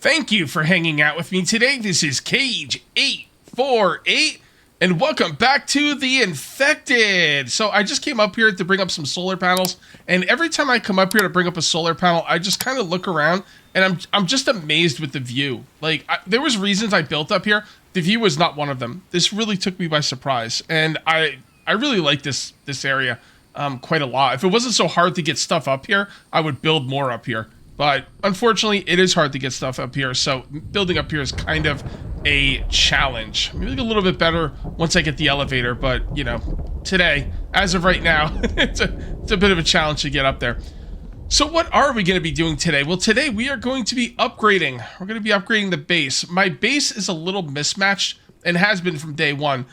Thank you for hanging out with me today. This is Cage848, and welcome back to The Infected. So I just came up here to bring up some solar panels, and every time I come up here to bring up a solar panel, I just kind of look around, and I'm just amazed with the view. Like, there was reasons I built up here. The view was not one of them. This really took me by surprise, and I really like this area quite a lot. If it wasn't so hard to get stuff up here, I would build more up here. But unfortunately, it is hard to get stuff up here, so building up here is kind of a challenge. Maybe a little bit better once I get the elevator, but, you know, today, as of right now, it's a bit of a challenge to get up there. So what are we going to be doing today? Well, today we are going to be upgrading. We're going to be upgrading the base. My base is a little mismatched, and has been from day one,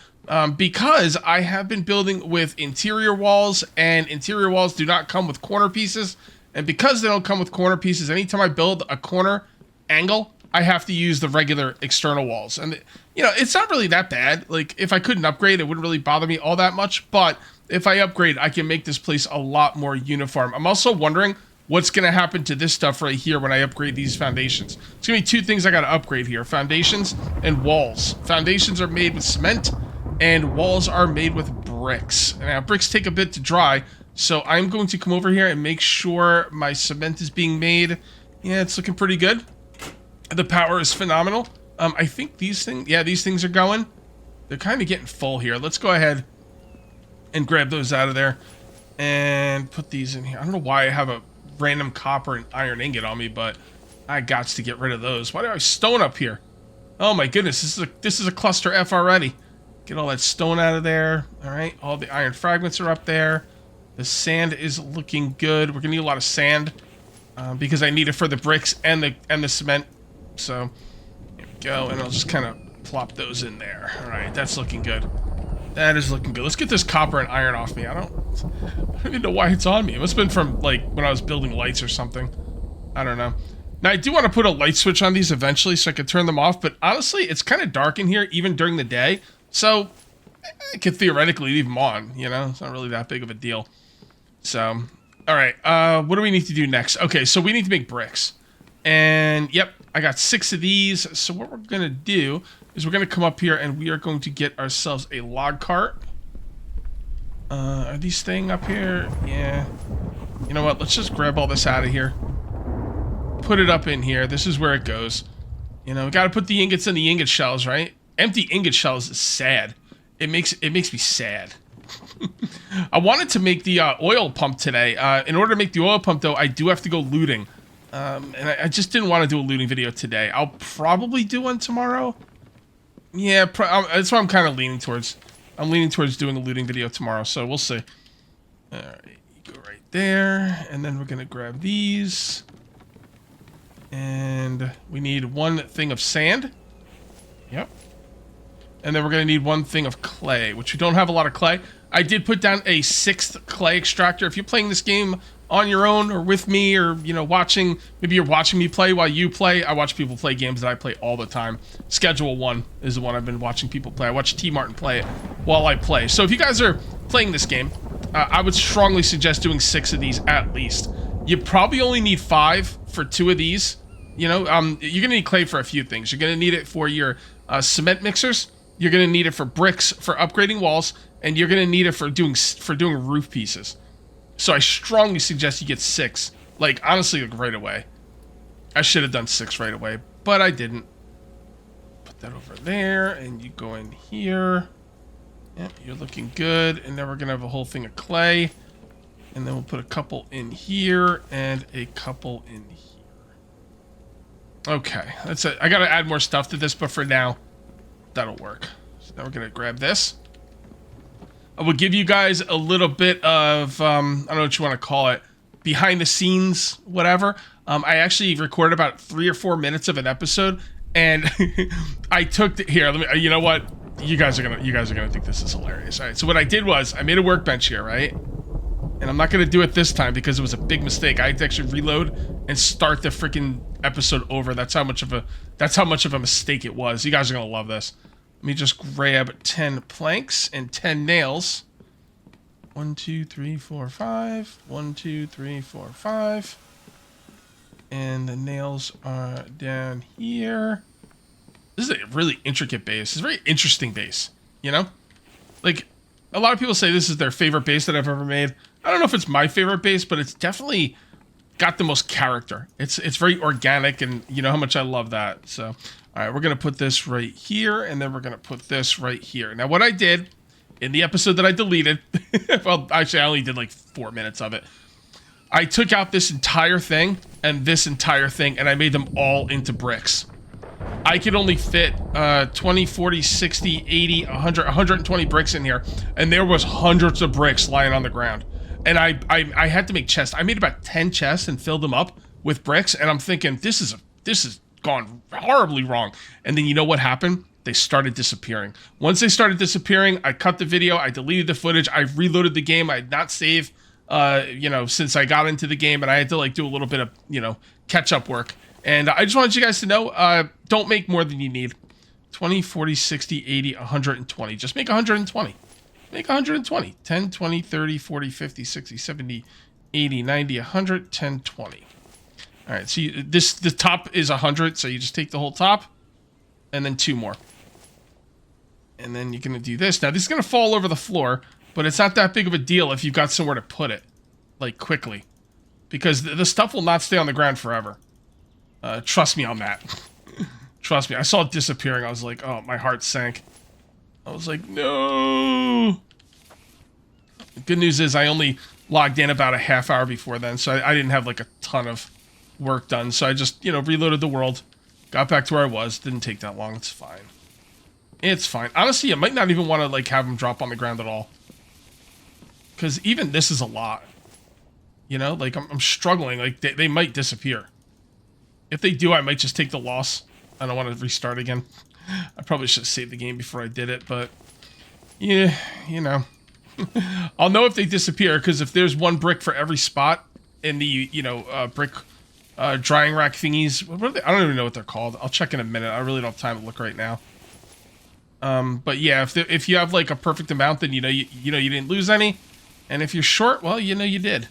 because I have been building with interior walls, and interior walls do not come with corner pieces. And because they don't come with corner pieces, anytime I build a corner angle, I have to use the regular external walls. And, you know, it's not really that bad. Like, if I couldn't upgrade, it wouldn't really bother me all that much. But if I upgrade, I can make this place a lot more uniform. I'm also wondering what's going to happen to this stuff right here when I upgrade these foundations. It's going to be two things I got to upgrade here. Foundations and walls. Foundations are made with cement, and walls are made with bricks. Now, bricks take a bit to dry, so I'm going to come over here and make sure my cement is being made. Yeah, it's looking pretty good. The power is phenomenal. I think these things, yeah, these things are going. They're kind of getting full here. Let's go ahead and grab those out of there and put these in here. I don't know why I have a random copper and iron ingot on me, but I got to get rid of those. Why do I have stone up here? Oh my goodness, this is a cluster F already. Get all that stone out of there. All right, all the iron fragments are up there. The sand is looking good. We're gonna need a lot of sand because I need it for the bricks and the cement. So here we go, and I'll just kind of plop those in there. All right, that's looking good. That is looking good. Let's get this copper and iron off me. I don't even know why it's on me. It must have been from like when I was building lights or something. I don't know. Now I do want to put a light switch on these eventually so I can turn them off. But honestly, it's kind of dark in here even during the day. So I could theoretically leave them on. You know, it's not really that big of a deal. So, all right, what do we need to do next? Okay, so we need to make bricks. And, yep, I got 6 of these. So what we're going to do is we're going to come up here and we are going to get ourselves a log cart. Are these staying up here? Yeah. You know what? Let's just grab all this out of here. Put it up in here. This is where it goes. You know, we got to put the ingots in the ingot shells, right? Empty ingot shells is sad. It makes me sad. I wanted to make the oil pump today. In order to make the oil pump, though, I do have to go looting. And I just didn't want to do a looting video today. I'll probably do one tomorrow. Yeah, that's what I'm kind of leaning towards. I'm leaning towards doing a looting video tomorrow, so we'll see. All right, you go right there. And then we're going to grab these. And we need 1 thing of sand. Yep. And then we're going to need 1 thing of clay, which we don't have a lot of clay. I did put down a 6th clay extractor. If you're playing this game on your own or with me or, you know, maybe you're watching me play while you play. I watch people play games that I play all the time. Schedule 1 is the one I've been watching people play. I watch T. Martin play it while I play. So if you guys are playing this game, I would strongly suggest doing 6 of these at least. You probably only need 5 for 2 of these. You know, you're going to need clay for a few things. You're going to need it for your cement mixers. You're going to need it for bricks, for upgrading walls, and you're going to need it for doing roof pieces. So I strongly suggest you get 6. Like, honestly, like right away. I should have done 6 right away, but I didn't. Put that over there, and you go in here. Yep, you're looking good. And then we're going to have a whole thing of clay. And then we'll put a couple in here and a couple in here. Okay, that's it. I got to add more stuff to this, but for now, that'll work. So now we're going to grab this. I will give you guys a little bit of, I don't know what you want to call it, behind the scenes, whatever. I actually recorded about 3 or 4 minutes of an episode, and I took here. You know what? You guys are gonna think this is hilarious. All right. So what I did was I made a workbench here, right? And I'm not gonna do it this time because it was a big mistake. I had to actually reload and start the freaking episode over. That's how much of a mistake it was. You guys are gonna love this. Let me just grab 10 planks and 10 nails. 1, 2, 3, 4, 5. 1, 2, 3, 4, 5. And the nails are down here. This is a really intricate base. It's a very interesting base, you know? Like, a lot of people say this is their favorite base that I've ever made. I don't know if it's my favorite base, but it's definitely got the most character. It's very organic, and you know how much I love that. So, all right, we're going to put this right here, and then we're going to put this right here. Now, what I did in the episode that I deleted, well, actually, I only did like 4 minutes of it. I took out this entire thing and this entire thing, and I made them all into bricks. I could only fit 20, 40, 60, 80, 100, 120 bricks in here, and there was hundreds of bricks lying on the ground. And I had to make chests. I made about 10 chests and filled them up with bricks, and I'm thinking, this is gone horribly wrong. And then you know what happened? They started disappearing. Once they started disappearing, I cut the video, I deleted the footage, I reloaded the game, I had not saved, you know, since I got into the game, and I had to like do a little bit of, you know, catch-up work. And I just wanted you guys to know, don't make more than you need. 20, 40, 60, 80, 120. Just make 120. Make 120. 10, 20, 30, 40, 50, 60, 70, 80, 90, 100, 10, 20. All right, so the top is 100, so you just take the whole top, and then 2 more. And then you're going to do this. Now, this is going to fall over the floor, but it's not that big of a deal if you've got somewhere to put it, like, quickly. Because the stuff will not stay on the ground forever. Trust me on that. Trust me. I saw it disappearing. I was like, oh, my heart sank. I was like, no. The good news is I only logged in about a half hour before then, so I didn't have like a ton of work done. So I just, you know, reloaded the world, got back to where I was. Didn't take that long. It's fine. It's fine. Honestly, I might not even want to like have them drop on the ground at all. Because even this is a lot. You know, like I'm struggling. Like they might disappear. If they do, I might just take the loss. I don't want to restart again. I probably should have saved the game before I did it, but yeah, you know. I'll know if they disappear, because if there's 1 brick for every spot in the, you know, brick drying rack thingies. What are they? I don't even know what they're called. I'll check in a minute. I really don't have time to look right now. But yeah, if you have like a perfect amount, then you know you didn't lose any. And if you're short, well, you know you did.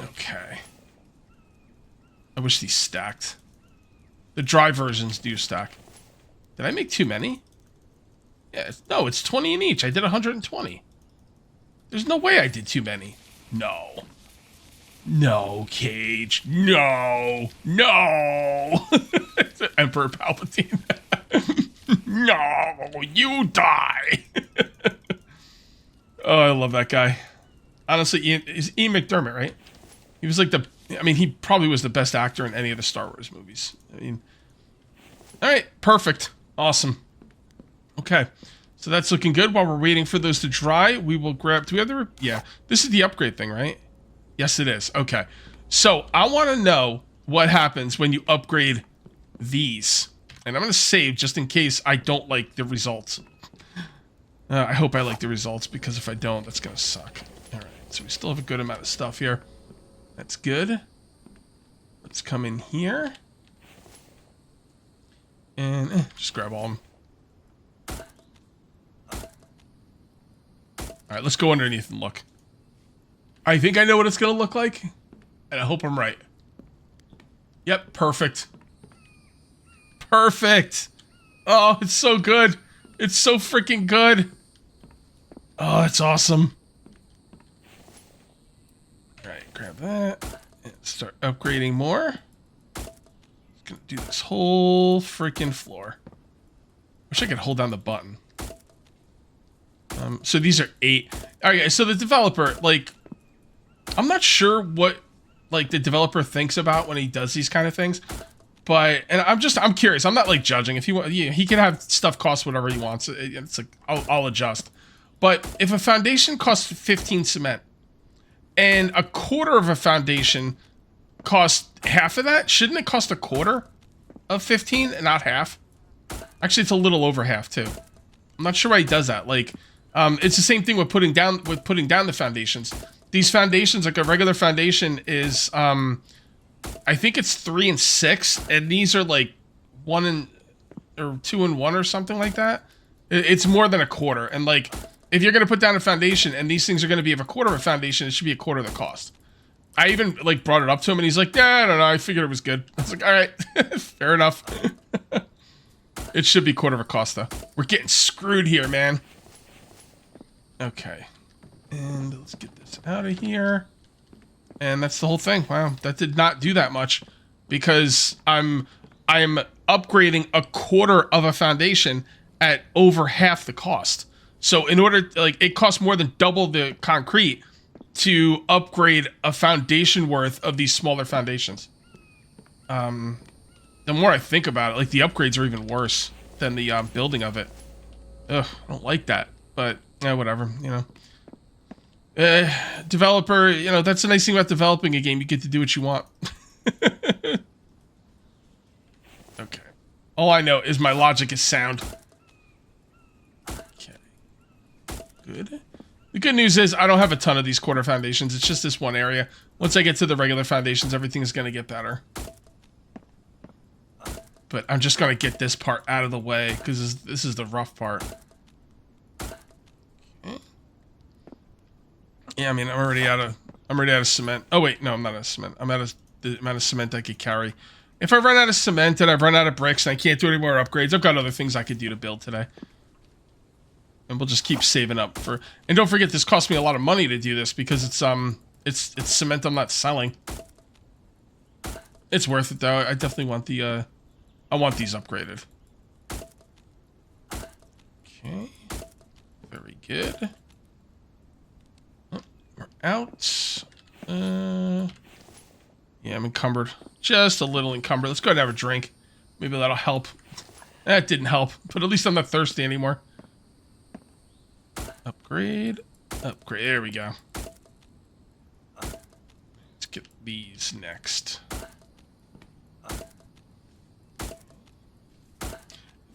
Okay. I wish these stacked. The dry versions do stack. Did I make too many? Yeah, no, it's 20 in each. I did 120. There's no way I did too many. No. No, Cage. No. No. Emperor Palpatine. No, you die. Oh, I love that guy. Honestly, Ian McDermott, right? He was like he probably was the best actor in any of the Star Wars movies. I mean, all right, perfect. Awesome. Okay, so that's looking good. While we're waiting for those to dry, we will grab, do we have the, yeah, this is the upgrade thing, right? Yes, it is. Okay, so I want to know what happens when you upgrade these. And I'm going to save just in case I don't like the results. I hope I like the results, because if I don't, that's going to suck. All right, so we still have a good amount of stuff here. That's good. Let's come in here. And just grab all of them. Alright, let's go underneath and look. I think I know what it's going to look like. And I hope I'm right. Yep, perfect. Perfect. Oh, it's so good. It's so freaking good. Oh, it's awesome. Alright, grab that. And start upgrading more. Gonna do this whole freaking floor. Wish I could hold down the button. So these are 8. Okay, so the developer, like, I'm not sure what, like, the developer thinks about when he does these kind of things. But, and I'm curious. I'm not, like, judging. If he can have stuff cost whatever he wants. It's like, I'll adjust. But if a foundation costs 15 cement, and a quarter of a foundation costs half of that, shouldn't it cost a quarter of 15 and not half? Actually, it's a little over half too. I'm not sure why he does that. Like, it's the same thing with putting down the foundations. These foundations, like a regular foundation, is I think it's 3 and 6, and these are like 2 and 1 or something like that. It's more than a quarter, and like if you're gonna put down a foundation and these things are gonna be of a quarter of a foundation, it should be a quarter of the cost. I even like brought it up to him and he's like, yeah, I don't know. I figured it was good. I was like, all right, fair enough. It should be quarter of a cost though. We're getting screwed here, man. Okay. And let's get this out of here. And that's the whole thing. Wow, that did not do that much because I'm upgrading a quarter of a foundation at over half the cost. So in order, like, it costs more than double the concrete to upgrade a foundation worth of these smaller foundations. The more I think about it, like, the upgrades are even worse than the building of it. Ugh, I don't like that, but whatever, you know. Developer, you know, that's the nice thing about developing a game. You get to do what you want. Okay. All I know is my logic is sound. Okay. Good. The good news is I don't have a ton of these quarter foundations. It's just this one area. Once I get to the regular foundations, everything is going to get better. But I'm just going to get this part out of the way because this is the rough part. Okay. Yeah, I mean, I'm already out of cement. Oh wait, no, I'm not out of cement. I'm out of the amount of cement I could carry. If I run out of cement and I've run out of bricks and I can't do any more upgrades, I've got other things I could do to build today. And we'll just keep saving up for. And don't forget, this cost me a lot of money to do this because it's cement I'm not selling. It's worth it though. I definitely want the I want these upgraded. Okay. Very good. Oh, we're out. Yeah, I'm encumbered. Just a little encumbered. Let's go ahead and have a drink. Maybe that'll help. That didn't help, but at least I'm not thirsty anymore. Upgrade. Upgrade. There we go. Let's get these next.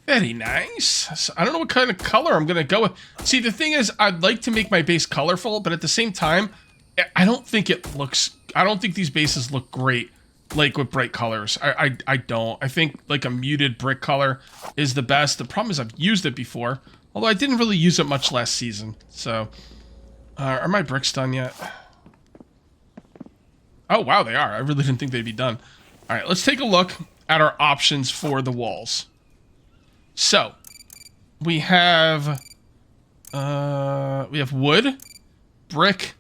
Very nice. So I don't know what kind of color I'm going to go with. See, the thing is, I'd like to make my base colorful, but at the same time, I don't think these bases look great, like, with bright colors. I don't. I think, like, a muted brick color is the best. The problem is I've used it before, although I didn't really use it much last season. So, are my bricks done yet? Oh, wow, they are. I really didn't think they'd be done. All right, let's take a look at our options for the walls. So, we have wood, brick,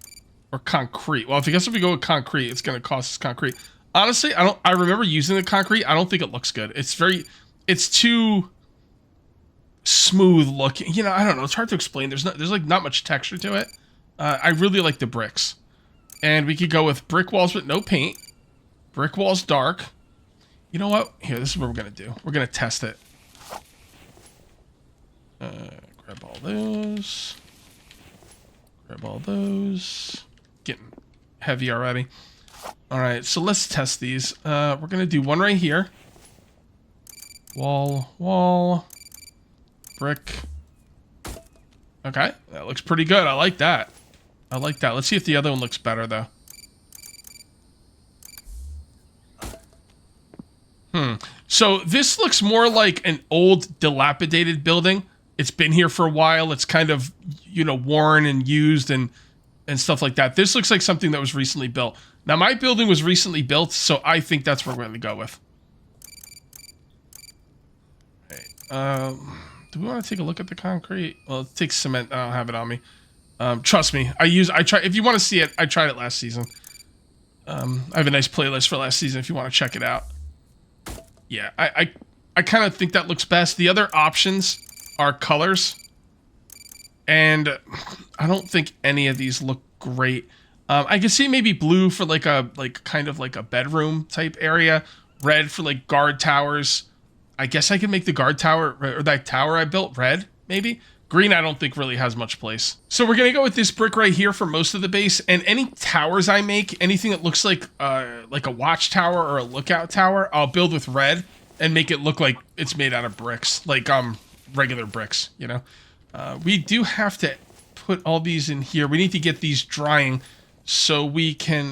or concrete. Well, if we go with concrete, it's going to cost us concrete. Honestly, I remember using the concrete. I don't think it looks good. It's too smooth looking. You know, I don't know. It's hard to explain. There's like not much texture to it. I really like the bricks. And we could go with brick walls with no paint. Brick walls dark. You know what? Here, this is what we're going to do. We're going to test it. Grab all those. Grab all those. Getting heavy already. Alright, so let's test these. We're going to do one right here. Wall. Brick. Okay, that looks pretty good. I like that. Let's see if the other one looks better, though. So this looks more like an old, dilapidated building. It's been here for a while. It's kind of, you know, worn and used and stuff like that. This looks like something that was recently built. Now, my building was recently built, so I think that's what we're going to go with. Okay. Do we want to take a look at the concrete? Well, let's take cement. I don't have it on me. Trust me. If you want to see it, I tried it last season. I have a nice playlist for last season if you want to check it out. Yeah, I kind of think that looks best. The other options are colors, and I don't think any of these look great. I can see maybe blue for kind of like a bedroom type area, red for like guard towers. I guess I could make the guard tower or that tower I built red, maybe. Green I don't think really has much place. So we're gonna go with this brick right here for most of the base, and any towers I make, anything that looks like a watchtower or a lookout tower, I'll build with red and make it look like it's made out of bricks, like regular bricks, you know. We do have to put all these in here. We need to get these drying so we can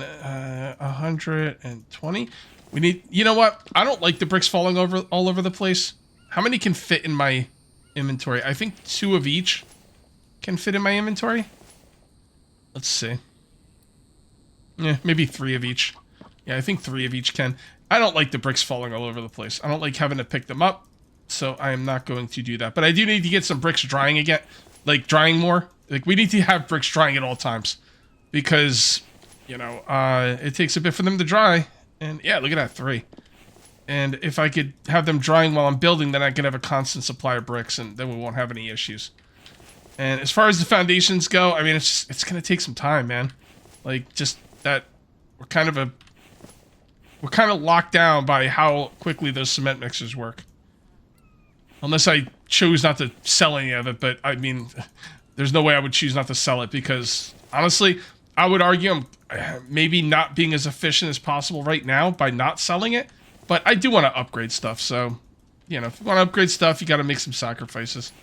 120. We need, you know what? I don't like the bricks falling all over the place. How many can fit in my inventory? I think 2 of each can fit in my inventory. Let's see. Yeah, maybe 3 of each. Yeah, I think 3 of each can. I don't like the bricks falling all over the place. I don't like having to pick them up, so I am not going to do that. But I do need to get some bricks drying again, like drying more. Like, we need to have bricks drying at all times because, you know, it takes a bit for them to dry. And yeah, look at that, 3. And if I could have them drying while I'm building, then I could have a constant supply of bricks, and then we won't have any issues. And as far as the foundations go, I mean, it's gonna take some time, man. Like, just that we're kind of locked down by how quickly those cement mixers work. Unless I chose not to sell any of it, but I mean, there's no way I would choose not to sell it because honestly, I would argue I'm maybe not being as efficient as possible right now by not selling it. But I do want to upgrade stuff, so, you know, if you want to upgrade stuff, you got to make some sacrifices.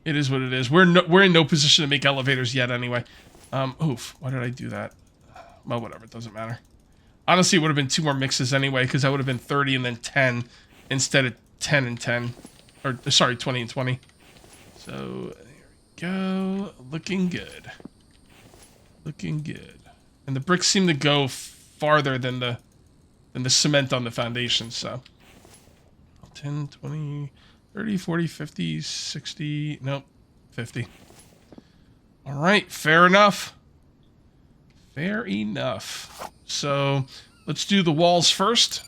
It is what it is. We're in no position to make elevators yet anyway. Oof, why did I do that? Well, whatever, it doesn't matter. Honestly, it would have been 2 more mixes anyway, because that would have been 30 and then 10 instead of 10 and 10. Or, sorry, 20 and 20. So, there we go. Looking good. Looking good. And the bricks seem to go farther than the cement on the foundation, so 10, 20, 30, 40, 50, 60, nope, 50. All right, fair enough. Fair enough. So let's do the walls first.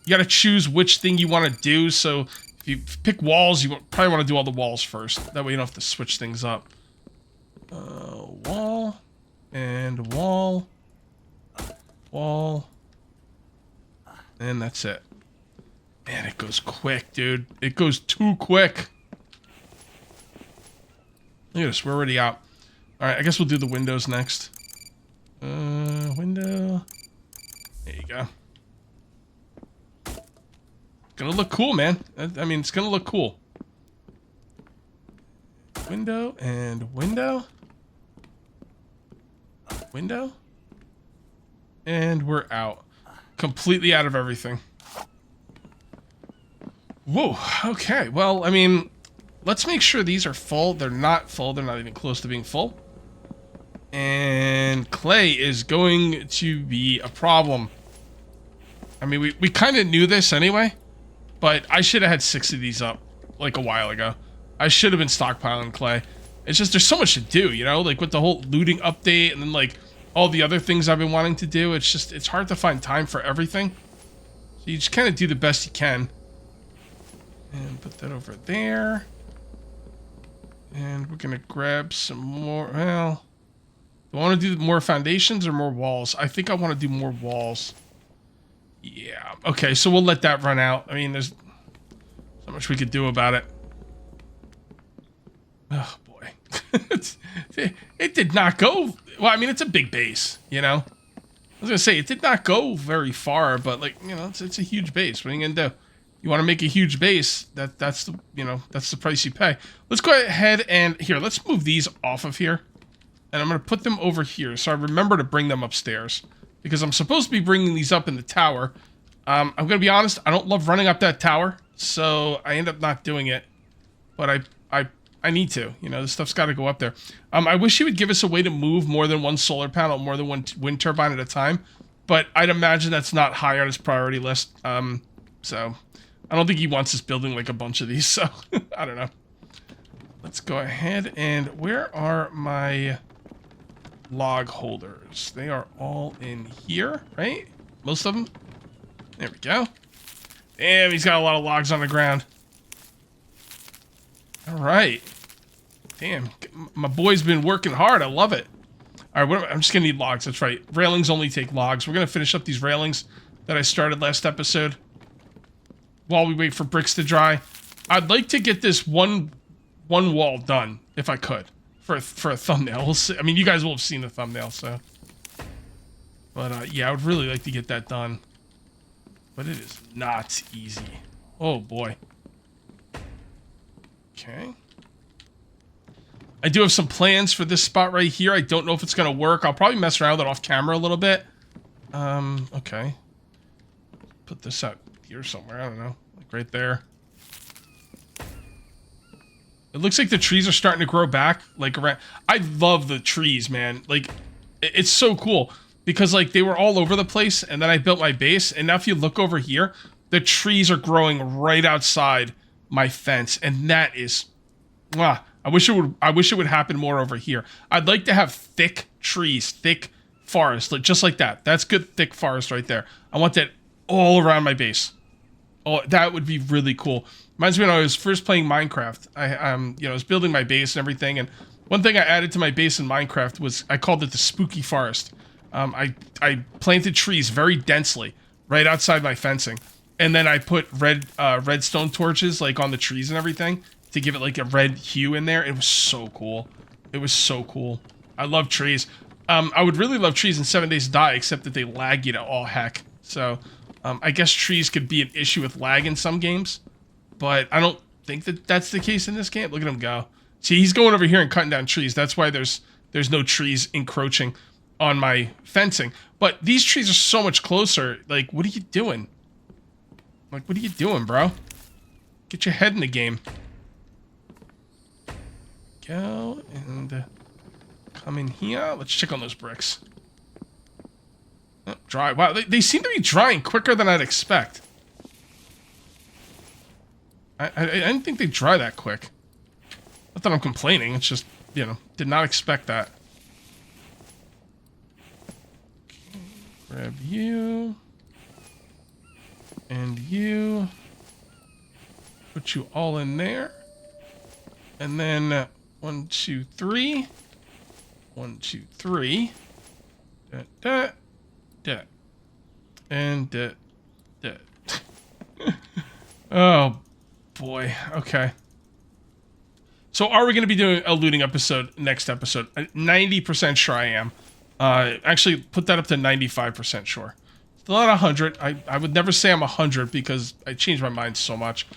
You got to choose which thing you want to do, so if you pick walls, you probably want to do all the walls first. That way you don't have to switch things up. Wall, and wall, wall, and that's it. Man, it goes quick, dude. It goes too quick. Look at this, we're already out. Alright, I guess we'll do the windows next. Window. There you go. Gonna look cool, man. I mean, it's gonna look cool. Window and window. Window. And we're out. Completely out of everything. Whoa, okay. Well, I mean, let's make sure these are full. They're not full. They're not even close to being full. And clay is going to be a problem. I mean, we kind of knew this anyway, but I should have had 6 of these up like a while ago. I should have been stockpiling clay. It's just there's so much to do, you know, like with the whole looting update and then like all the other things I've been wanting to do. It's just, it's hard to find time for everything. So you just kind of do the best you can. And put that over there. And we're going to grab some more. Well, do I want to do more foundations or more walls? I think I want to do more walls. Yeah. Okay, so we'll let that run out. I mean, there's so much we could do about it. Oh, boy. It did not go... Well, I mean, it's a big base, you know? I was going to say, it did not go very far, but, like, you know, it's a huge base. What are you going to do? You want to make a huge base, that's the, you know, that's the price you pay. Let's go ahead and, here, let's move these off of here. And I'm going to put them over here, so I remember to bring them upstairs. Because I'm supposed to be bringing these up in the tower. I'm going to be honest, I don't love running up that tower, so I end up not doing it. But I need to, you know, this stuff's got to go up there. I wish you would give us a way to move more than one solar panel, more than one wind turbine at a time. But I'd imagine that's not high on his priority list. So I don't think he wants us building like a bunch of these, so I don't know. Let's go ahead and where are my log holders? They are all in here, right? Most of them. There we go. Damn, he's got a lot of logs on the ground. All right. Damn, my boy's been working hard. I love it. All right, I'm just gonna need logs. That's right. Railings only take logs. We're gonna finish up these railings that I started last episode while we wait for bricks to dry. I'd like to get this one wall done if I could for a thumbnail. We'll see. I mean, you guys will have seen the thumbnail, so. But yeah, I would really like to get that done. But it is not easy. Oh boy. Okay. I do have some plans for this spot right here. I don't know if it's going to work. I'll probably mess around with it off camera a little bit. Okay. Put this out here somewhere. I don't know. Like right there. It looks like the trees are starting to grow back. Like around. I love the trees, man. Like, it's so cool. because like they were all over the place, and then I built my base, and now if you look over here, the trees are growing right outside my fence, and that is, I wish it would happen more over here. I'd like to have thick trees, thick forest, just like that. That's good thick forest right there. I want that all around my base. Oh, that would be really cool. Reminds me when I was first playing Minecraft. I was building my base and everything, and one thing I added to my base in Minecraft was I called it the spooky forest. I planted trees very densely right outside my fencing, and then I put redstone torches like on the trees and everything to give it like a red hue in there. It was so cool. It was so cool. I love trees. I would really love trees in 7 Days to Die, except that they lag you to all heck. So I guess trees could be an issue with lag in some games. But I don't think that that's the case in this game. Look at him go. See, he's going over here and cutting down trees. That's why there's no trees encroaching on my fencing. But these trees are so much closer. Like, what are you doing? Like, what are you doing, bro? Get your head in the game. Go and come in here. Let's check on those bricks. Oh, dry. Wow, they seem to be drying quicker than I'd expect. I didn't think they'd dry that quick. Not that I'm complaining, it's just, did not expect that. Okay, grab you. And you. Put you all in there. And then 1, 2, 3. 1, 2, 3. Da, da, da. And da, da. Oh, boy. Okay. So are we going to be doing a looting episode next episode? 90% sure I am. Actually, put that up to 95% sure. Still at 100. I would never say I'm 100 because I changed my mind so much.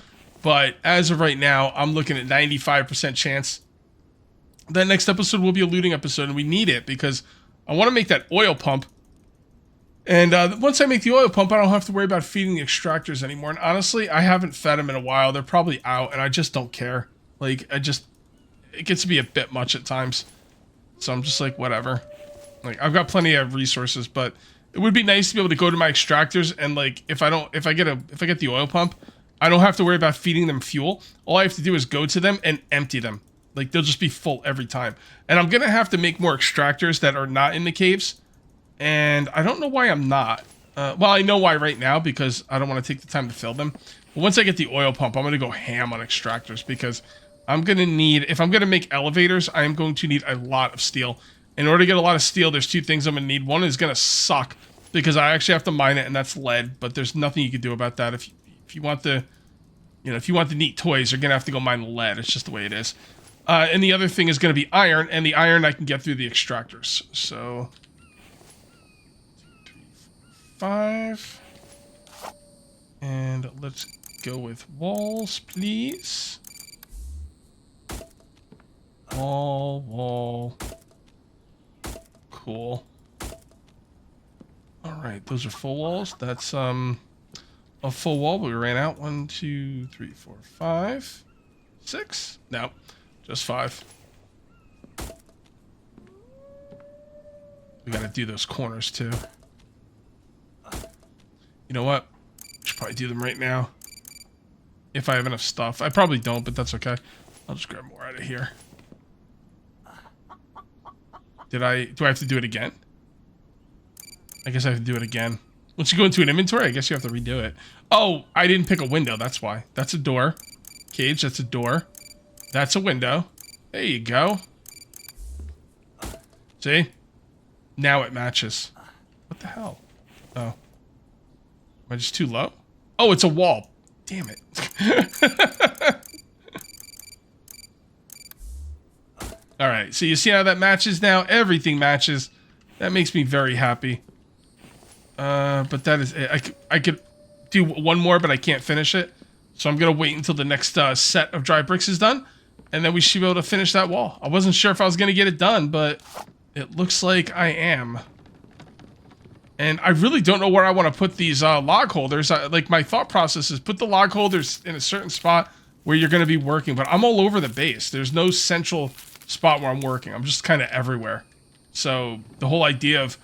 But as of right now, I'm looking at 95% chance that next episode will be a looting episode, and we need it because I want to make that oil pump. And once I make the oil pump, I don't have to worry about feeding the extractors anymore. And honestly, I haven't fed them in a while. They're probably out, and I just don't care. Like, it gets to be a bit much at times. So I'm just like, whatever. Like, I've got plenty of resources, but it would be nice to be able to go to my extractors and like, if I get the oil pump, I don't have to worry about feeding them fuel. All I have to do is go to them and empty them. Like, they'll just be full every time. And I'm going to have to make more extractors that are not in the caves. And I don't know why I'm not. Well, I know why right now, because I don't want to take the time to fill them. But once I get the oil pump, I'm going to go ham on extractors because I'm going to need, if I'm going to make elevators, I am going to need a lot of steel. In order to get a lot of steel, there's two things I'm going to need. One is going to suck because I actually have to mine it, and that's lead. But there's nothing you can do about that. If you want the, if you want the neat toys, you're going to have to go mine lead. It's just the way it is. And the other thing is going to be iron, and the iron I can get through the extractors. So 2, 3, 4, 5. And let's go with walls, please. Wall. Cool. All right, those are full walls. That's a full wall. We ran out. 1, 2, 3, 4, 5, 6. No, just 5. We gotta do those corners too. You know what? Should probably do them right now. If I have enough stuff. I probably don't, but that's okay. I'll just grab more out of here. Do I have to do it again? I guess I have to do it again. Once you go into an inventory, I guess you have to redo it. Oh, I didn't pick a window. That's why. That's a door. Cage, that's a door. That's a window. There you go. See? Now it matches. What the hell? Oh. Am I just too low? Oh, it's a wall. Damn it. All right, so you see how that matches now? Everything matches. That makes me very happy. But that is it. I could do one more, but I can't finish it. So I'm going to wait until the next set of dry bricks is done. And then we should be able to finish that wall. I wasn't sure if I was going to get it done, but it looks like I am. And I really don't know where I want to put these log holders. Like, my thought process is put the log holders in a certain spot where you're going to be working. But I'm all over the base. There's no central spot where I'm working. I'm just kind of everywhere. So the whole idea of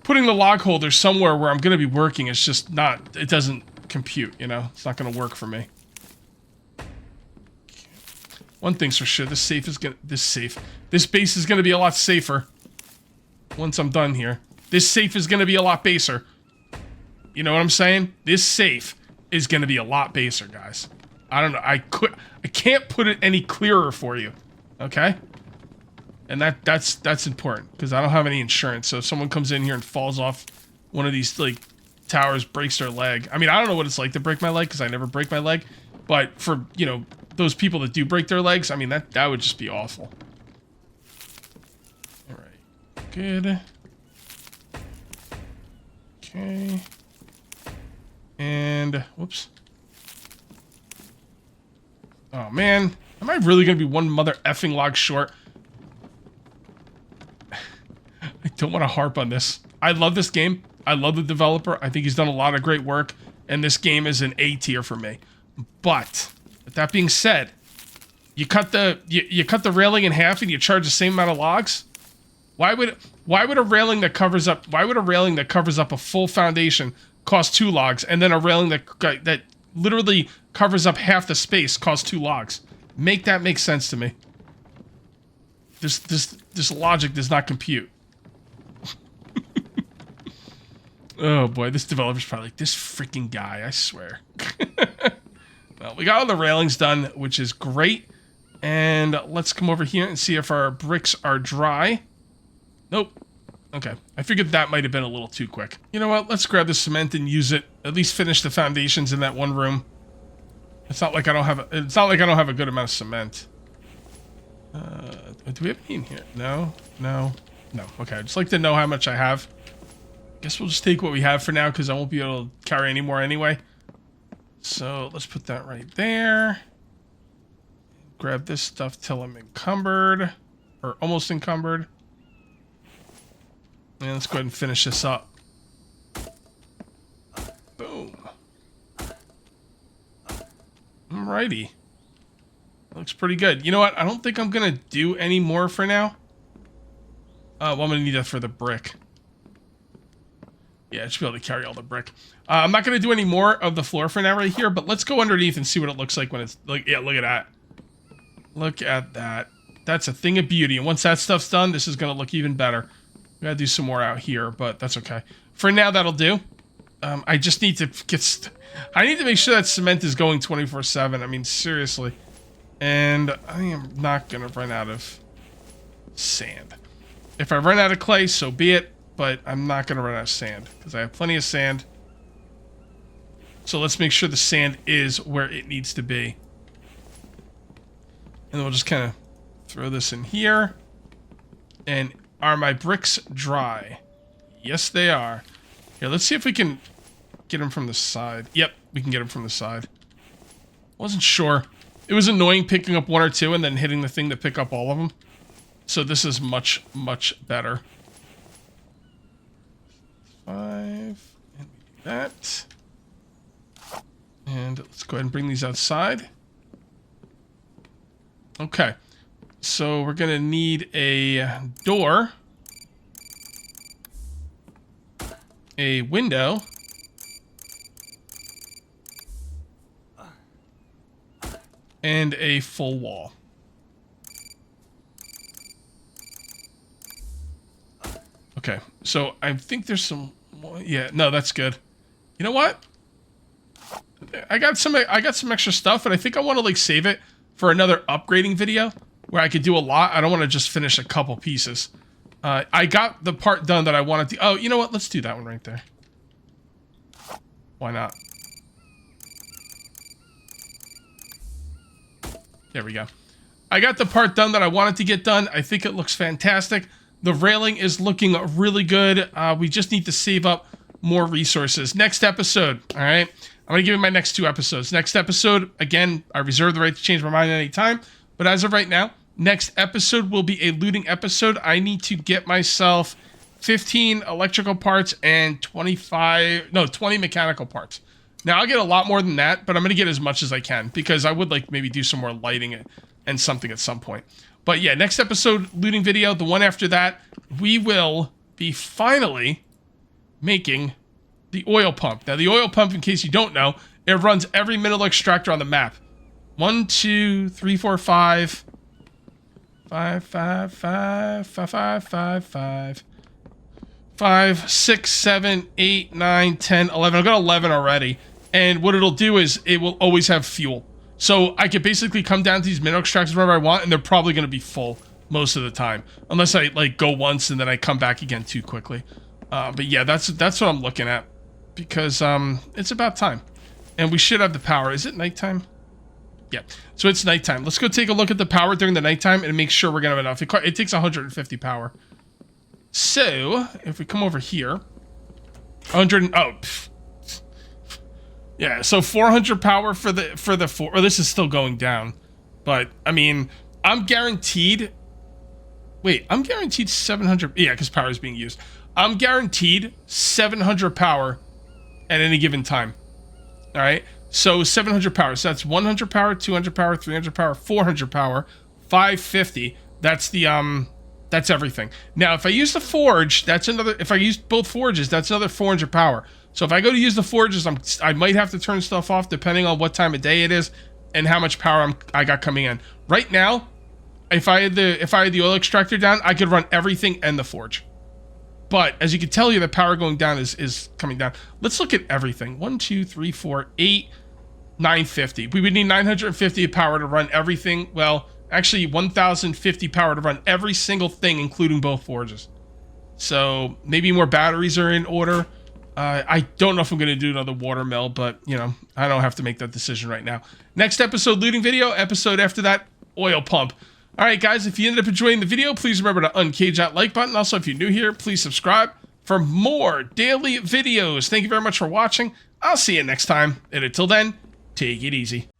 putting the log holder somewhere where I'm going to be working is just not, it doesn't compute, you know? It's not going to work for me. One thing's for sure, this base is going to be a lot safer once I'm done here. This safe is going to be a lot baser. You know what I'm saying? This safe is going to be a lot baser, guys. I don't know. I can't put it any clearer for you. Okay? And that's important because I don't have any insurance. So if someone comes in here and falls off one of these like towers, breaks their leg. I mean, I don't know what it's like to break my leg because I never break my leg. But for, you know, those people that do break their legs, I mean, that would just be awful. All right. Good. Okay. And, whoops. Oh, man. Am I really going to be one mother effing log short? I don't want to harp on this. I love this game. I love the developer. I think he's done a lot of great work. And this game is an A tier for me. But, with that being said, you cut the railing in half and you charge the same amount of logs? Why would a railing that covers up a full foundation cost 2 logs, and then a railing that literally covers up half the space cost 2 logs? Make that make sense to me. This logic does not compute. Oh boy, this developer's probably like, this freaking guy, I swear. Well, we got all the railings done, which is great. And let's come over here and see if our bricks are dry. Nope. Okay, I figured that might have been a little too quick. You know what? Let's grab the cement and use it. At least finish the foundations in that one room. It's not like I don't have a good amount of cement. Do we have any in here? No. Okay, I'd just like to know how much I have. Guess we'll just take what we have for now because I won't be able to carry any more anyway. So let's put that right there. Grab this stuff till I'm encumbered, or almost encumbered. And let's go ahead and finish this up. Boom. Alrighty. Looks pretty good. You know what? I don't think I'm going to do any more for now. Well, I'm going to need that for the brick. Yeah, I should be able to carry all the brick. I'm not going to do any more of the floor for now right here, but let's go underneath and see what it looks like when it's... like. Yeah, look at that. Look at that. That's a thing of beauty. And once that stuff's done, this is going to look even better. We got to do some more out here, but that's okay. For now, that'll do. I just need to get... I need to make sure that cement is going 24/7. I mean, seriously. And I am not going to run out of sand. If I run out of clay, so be it. But I'm not going to run out of sand because I have plenty of sand. So let's make sure the sand is where it needs to be. And then we'll just kind of throw this in here. And are my bricks dry? Yes, they are. Here, let's see if we can get them from the side. Yep, we can get them from the side. Wasn't sure. It was annoying picking up 1 or 2 and then hitting the thing to pick up all of them. So this is much, much better. 5, and we do that. And let's go ahead and bring these outside. Okay, so we're gonna need a door, a window, and a full wall. Okay, so I think there's some... yeah, no, that's good. You know what? I got some extra stuff, and I think I want to like save it for another upgrading video where I could do a lot. I don't want to just finish a couple pieces. I got the part done that I wanted to... oh, you know what? Let's do that one right there. Why not? There we go. I got the part done that I wanted to get done. I think it looks fantastic. The railing is looking really good. We just need to save up more resources. Next episode, all right? I'm going to give you my next 2 episodes. Next episode, again, I reserve the right to change my mind at any time. But as of right now, next episode will be a looting episode. I need to get myself 15 electrical parts and 20 mechanical parts. Now, I'll get a lot more than that, but I'm going to get as much as I can because I would like maybe do some more lighting and something at some point. But yeah, next episode, looting video. The one after that, we will be finally making the oil pump. Now, the oil pump, in case you don't know, it runs every mineral extractor on the map. 1, 2, 3, 4, 5. 5, 5, 5, 5, 5, 5, 5. 5, 6, 7, 8, 9, 10, 11. I've got 11 already. And what it'll do is it will always have fuel. So I could basically come down to these mineral extractors whenever I want, and they're probably going to be full most of the time. Unless I, like, go once and then I come back again too quickly. But yeah, that's what I'm looking at. Because it's about time. And we should have the power. Is it nighttime? Yeah. So it's nighttime. Let's go take a look at the power during the nighttime and make sure we're going to have enough. It takes 150 power. So, if we come over here, 100, oh, pff. Yeah, so 400 power for the four, or this is still going down, but, I mean, I'm guaranteed, wait, I'm guaranteed 700, yeah, because power is being used. I'm guaranteed 700 power at any given time, all right? So 700 power, so that's 100 power, 200 power, 300 power, 400 power, 550, that's the, that's everything. Now, if I use the forge, that's another, if I use both forges, that's another 400 power. So if I go to use the forges, I might have to turn stuff off depending on what time of day it is and how much power I got coming in. Right now, if I had the oil extractor down, I could run everything and the forge. But as you can tell here, the power going down is coming down. Let's look at everything. 1, 2, 3, 4, 8, 950. We would need 950 power to run everything. Well, actually 1050 power to run every single thing, including both forges. So maybe more batteries are in order. I don't know if I'm going to do another water mill, but, you know, I don't have to make that decision right now. Next episode, looting video. Episode after that, oil pump. All right, guys, if you ended up enjoying the video, please remember to uncage that like button. Also, if you're new here, please subscribe for more daily videos. Thank you very much for watching. I'll see you next time. And until then, take it easy.